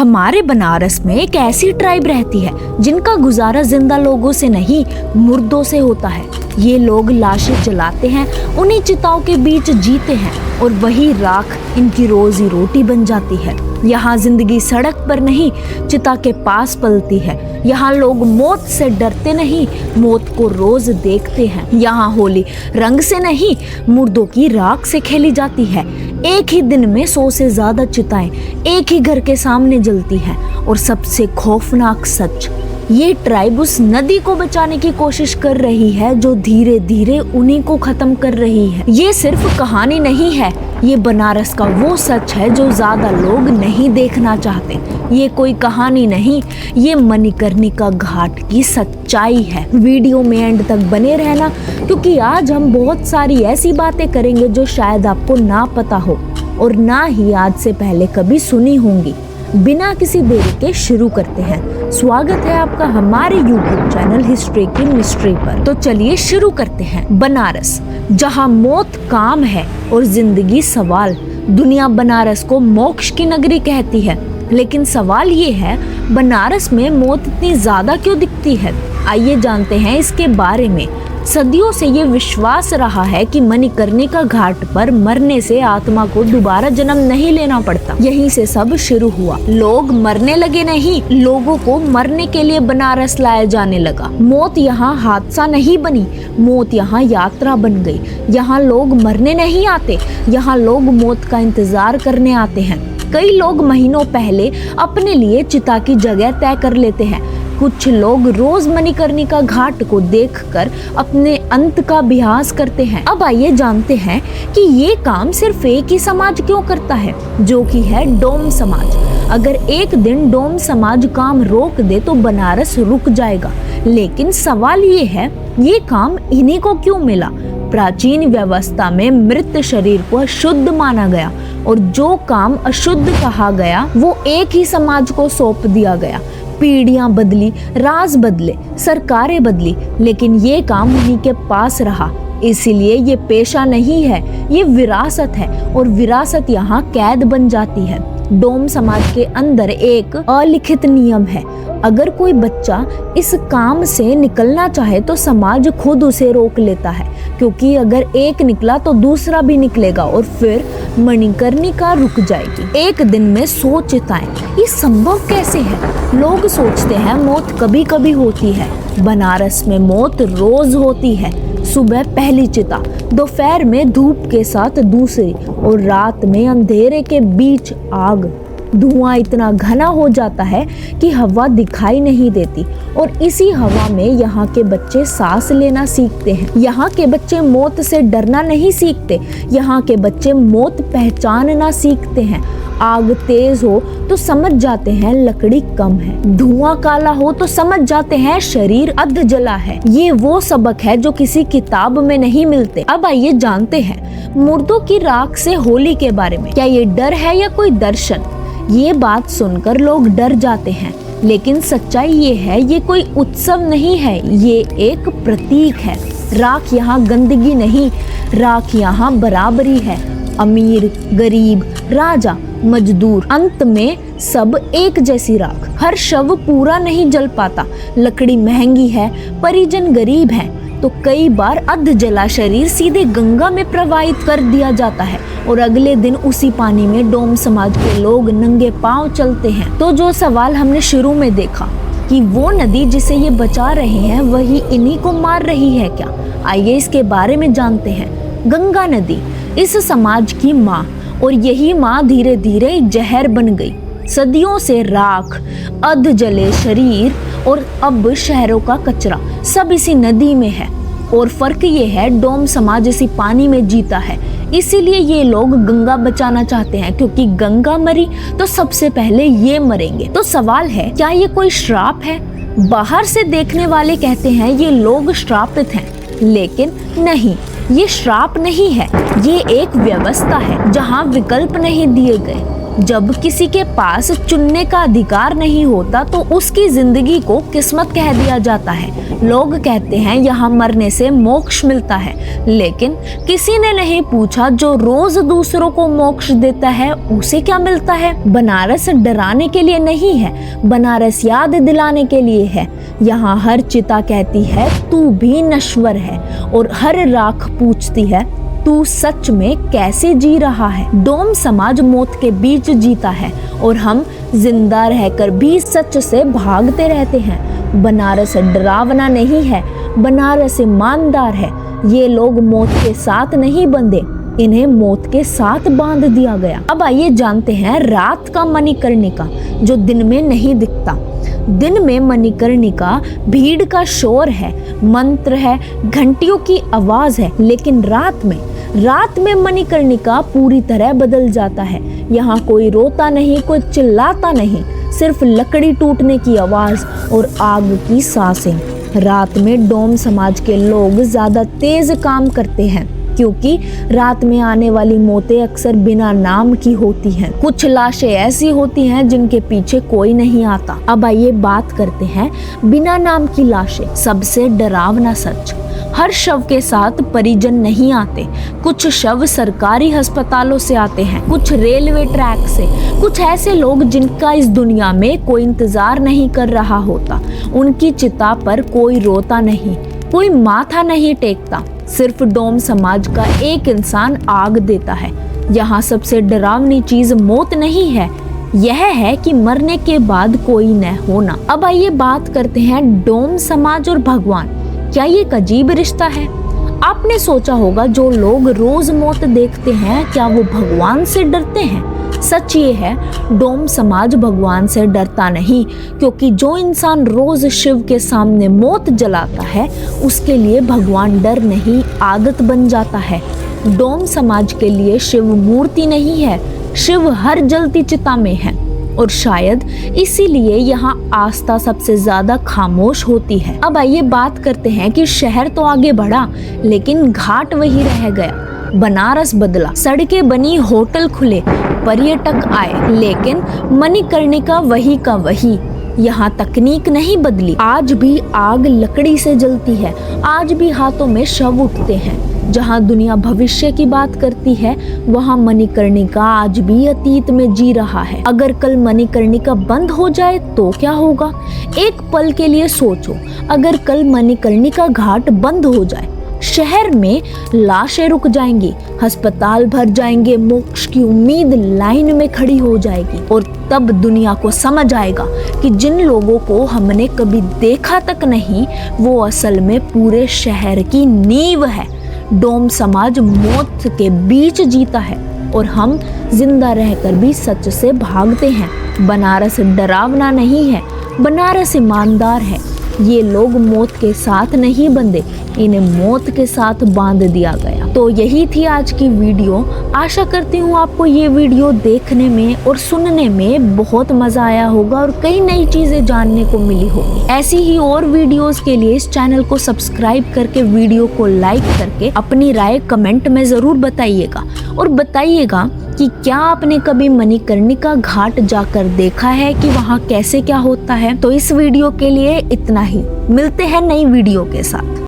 हमारे बनारस में एक ऐसी ट्राइब रहती है जिनका गुजारा जिंदा लोगों से नहीं, मुर्दों से होता है। ये लोग लाशें जलाते हैं, उन्हीं चिताओं के बीच जीते हैं और वही राख इनकी रोजी रोटी बन जाती है। यहाँ जिंदगी सड़क पर नहीं, चिता के पास पलती है। यहाँ लोग मौत से डरते नहीं, मौत को रोज देखते हैं। यहाँ होली रंग से नहीं, मुर्दों की राख से खेली जाती है। एक ही दिन में 100 से ज्यादा चिताएं एक ही घर के सामने जलती हैं। और सबसे खौफनाक सच, ये ट्राइब उस नदी को बचाने की कोशिश कर रही है जो धीरे धीरे उन्हीं को खत्म कर रही है। ये सिर्फ कहानी नहीं है, ये बनारस का वो सच है जो ज्यादा लोग नहीं देखना चाहते। ये कोई कहानी नहीं, ये मणिकर्णिका घाट की सच्चाई है। वीडियो में एंड तक बने रहना, क्योंकि आज हम बहुत सारी ऐसी बातें करेंगे जो शायद आपको ना पता हो और ना ही आज से पहले कभी सुनी होंगी। बिना किसी देरी के शुरू करते हैं। स्वागत है आपका हमारे YouTube चैनल हिस्ट्री की मिस्ट्री पर। तो चलिए शुरू करते हैं। बनारस, जहां मौत काम है और जिंदगी सवाल। दुनिया बनारस को मोक्ष की नगरी कहती है, लेकिन सवाल ये है, बनारस में मौत इतनी ज्यादा क्यों दिखती है? आइए जानते हैं इसके बारे में। सदियों से ये विश्वास रहा है कि मणिकर्णिका घाट पर मरने से आत्मा को दोबारा जन्म नहीं लेना पड़ता। यहीं से सब शुरू हुआ। लोग मरने लगे नहीं, लोगों को मरने के लिए बनारस लाया जाने लगा। मौत यहाँ हादसा नहीं बनी, मौत यहाँ यात्रा बन गई। यहाँ लोग मरने नहीं आते, यहाँ लोग मौत का इंतजार करने आते हैं। कई लोग महीनों पहले अपने लिए चिता की जगह तय कर लेते हैं। कुछ लोग रोज मणिकर्णिका घाट को देखकर अपने अंत का अभ्यास करते हैं। अब आइए जानते हैं कि ये काम सिर्फ एक ही समाज क्यों करता है, जो कि है डोम समाज। अगर एक दिन डोम समाज काम रोक दे तो बनारस रुक जाएगा। लेकिन सवाल ये है, ये काम इन्हीं को क्यों मिला? प्राचीन व्यवस्था में मृत शरीर को अशुद्ध माना गया और जो काम अशुद्ध कहा गया वो एक ही समाज को सौंप दिया गया। पीढ़ियां बदली, राज बदले, सरकारें बदली, लेकिन ये काम उन्हीं के पास रहा। इसीलिए ये पेशा नहीं है, ये विरासत है और विरासत यहाँ कैद बन जाती है। डोम समाज के अंदर एक अलिखित नियम है, अगर कोई बच्चा इस काम से निकलना चाहे तो समाज खुद उसे रोक लेता है, क्योंकि अगर एक निकला तो दूसरा भी निकलेगा और फिर मणिकर्णिका रुक जाएगी। एक दिन में 100 चिताएं, ये संभव कैसे है? लोग सोचते हैं मौत कभी कभी होती है। बनारस में मौत रोज होती है। सुबह पहली चिता, दोपहर में धूप के साथ दूसरी और रात में अंधेरे के बीच आग। धुआं इतना घना हो जाता है कि हवा दिखाई नहीं देती और इसी हवा में यहाँ के बच्चे सांस लेना सीखते हैं। यहाँ के बच्चे मौत से डरना नहीं सीखते, यहाँ के बच्चे मौत पहचानना सीखते हैं। आग तेज हो तो समझ जाते हैं लकड़ी कम है, धुआं काला हो तो समझ जाते हैं शरीर अध जला है। ये वो सबक है जो किसी किताब में नहीं मिलते। अब आइए जानते हैं मुर्दों की राख से होली के बारे में। क्या ये डर है या कोई दर्शन? ये बात सुनकर लोग डर जाते हैं, लेकिन सच्चाई ये है, ये कोई उत्सव नहीं है, ये एक प्रतीक है। राख यहाँ गंदगी नहीं, राख यहाँ बराबरी है। अमीर, गरीब, राजा, मजदूर, अंत में सब एक जैसी राख। हर शव पूरा नहीं जल पाता। लकड़ी महंगी है, परिजन गरीब हैं, तो कई बार अध जला शरीर सीधे गंगा में प्रवाहित कर दिया जाता है और अगले दिन उसी पानी में डोम समाज के लोग नंगे पांव चलते हैं। तो जो सवाल हमने शुरू में देखा कि वो नदी जिसे ये बचा रहे हैं वही इन्हीं को मार रही है क्या, आइए इसके बारे में जानते हैं। गंगा नदी इस समाज की माँ, और यही माँ धीरे धीरे जहर बन गई। सदियों से राख, अध जले शरीर और अब शहरों का कचरा सब इसी नदी में है। और फर्क ये है, डोम समाज इसी पानी में जीता है। इसीलिए ये लोग गंगा बचाना चाहते हैं, क्योंकि गंगा मरी तो सबसे पहले ये मरेंगे। तो सवाल है, क्या ये कोई श्राप है? बाहर से देखने वाले कहते हैं ये लोग श्रापित हैं, लेकिन नहीं, ये श्राप नहीं है, ये एक व्यवस्था है जहाँ विकल्प नहीं दिए गए। जब किसी के पास चुनने का अधिकार नहीं होता तो उसकी जिंदगी को किस्मत कह दिया जाता है। लोग कहते हैं यहाँ मरने से मोक्ष मिलता है, लेकिन किसी ने नहीं पूछा जो रोज दूसरों को मोक्ष देता है उसे क्या मिलता है। बनारस डराने के लिए नहीं है, बनारस याद दिलाने के लिए है। यहाँ हर चिता कहती है तू भी नश्वर है, और हर राख पूछती है तू सच में कैसे जी रहा है। डोम समाज मौत के बीच जीता है और हम जिंदा रहकर भी सच से भागते रहते हैं। बनारस डरावना नहीं है, बनारस ईमानदार है। ये लोग मौत के साथ नहीं बंधे, इन्हें मौत के साथ बांध दिया गया। अब आइए जानते हैं रात का मणिकर्णिका जो दिन में नहीं दिखता। दिन में मणिकर्णिका भीड़ का शोर है, मंत्र है, घंटियों की आवाज है, लेकिन रात में मणिकर्णिका पूरी तरह बदल जाता है। यहाँ कोई रोता नहीं, कोई चिल्लाता नहीं, सिर्फ लकड़ी टूटने की आवाज और आग की सांसें। रात में डोम समाज के लोग ज्यादा तेज काम करते हैं क्योंकि रात में आने वाली मौतें अक्सर बिना नाम की होती हैं। कुछ लाशें ऐसी होती हैं जिनके पीछे कोई नहीं आता। अब आइए बात करते हैं बिना नाम की लाशें। सबसे डरावना सच, हर शव के साथ परिजन नहीं आते। कुछ शव सरकारी अस्पतालों से आते हैं, कुछ रेलवे ट्रैक से, कुछ ऐसे लोग जिनका इस दुनिया में कोई इंतजार नहीं कर रहा होता। उनकी चिता पर कोई रोता नहीं, कोई माथा नहीं टेकता, सिर्फ डोम समाज का एक इंसान आग देता है। यहाँ सबसे डरावनी चीज मौत नहीं है, यह है कि मरने के बाद कोई न होना। अब आइए बात करते हैं डोम समाज और भगवान। क्या ये एक अजीब रिश्ता है? आपने सोचा होगा जो लोग रोज मौत देखते हैं क्या वो भगवान से डरते हैं? सच ये है, डोम समाज भगवान से डरता नहीं, क्योंकि जो इंसान रोज शिव के सामने मौत जलाता है उसके लिए भगवान डर नहीं, आदत बन जाता है। डोम समाज के लिए शिव मूर्ति नहीं है, शिव हर जलती चिता में है, और शायद इसीलिए यहाँ आस्था सबसे ज्यादा खामोश होती है। अब आइए बात करते हैं कि शहर तो आगे बढ़ा लेकिन घाट वही रह गया। बनारस बदला, सड़कें बनी, होटल खुले, पर्यटक आए, लेकिन मणिकर्णिका वही का वही। यहाँ तकनीक नहीं बदली, आज भी आग लकड़ी से जलती है, आज भी हाथों में शव उठते हैं। जहाँ दुनिया भविष्य की बात करती है वहाँ मणिकर्णिका आज भी अतीत में जी रहा है। अगर कल मणिकर्णिका बंद हो जाए तो क्या होगा? एक पल के लिए सोचो, अगर कल मणिकर्णिका घाट बंद हो जाए, शहर में लाशें रुक जाएंगी, अस्पताल भर जाएंगे, मोक्ष की उम्मीद लाइन में खड़ी हो जाएगी, और तब दुनिया को समझ आएगा कि जिन लोगों को हमने कभी देखा तक नहीं वो असल में पूरे शहर की नींव है। डोम समाज मौत के बीच जीता है और हम जिंदा रहकर भी सच से भागते हैं। बनारस डरावना नहीं है, बनारस ईमानदार है। ये लोग मौत के साथ नहीं बंधे, इन्हें मौत के साथ बांध दिया गया। तो यही थी आज की वीडियो। आशा करती हूँ आपको ये वीडियो देखने में और सुनने में बहुत मजा आया होगा और कई नई चीजें जानने को मिली होगी। ऐसी ही और वीडियोस के लिए इस चैनल को सब्सक्राइब करके वीडियो को लाइक करके अपनी राय कमेंट में जरूर बताइएगा, और बताइएगा कि क्या आपने कभी मणिकर्णिका घाट जाकर देखा है कि वहाँ कैसे क्या होता है। तो इस वीडियो के लिए इतना ही, मिलते हैं नई वीडियो के साथ।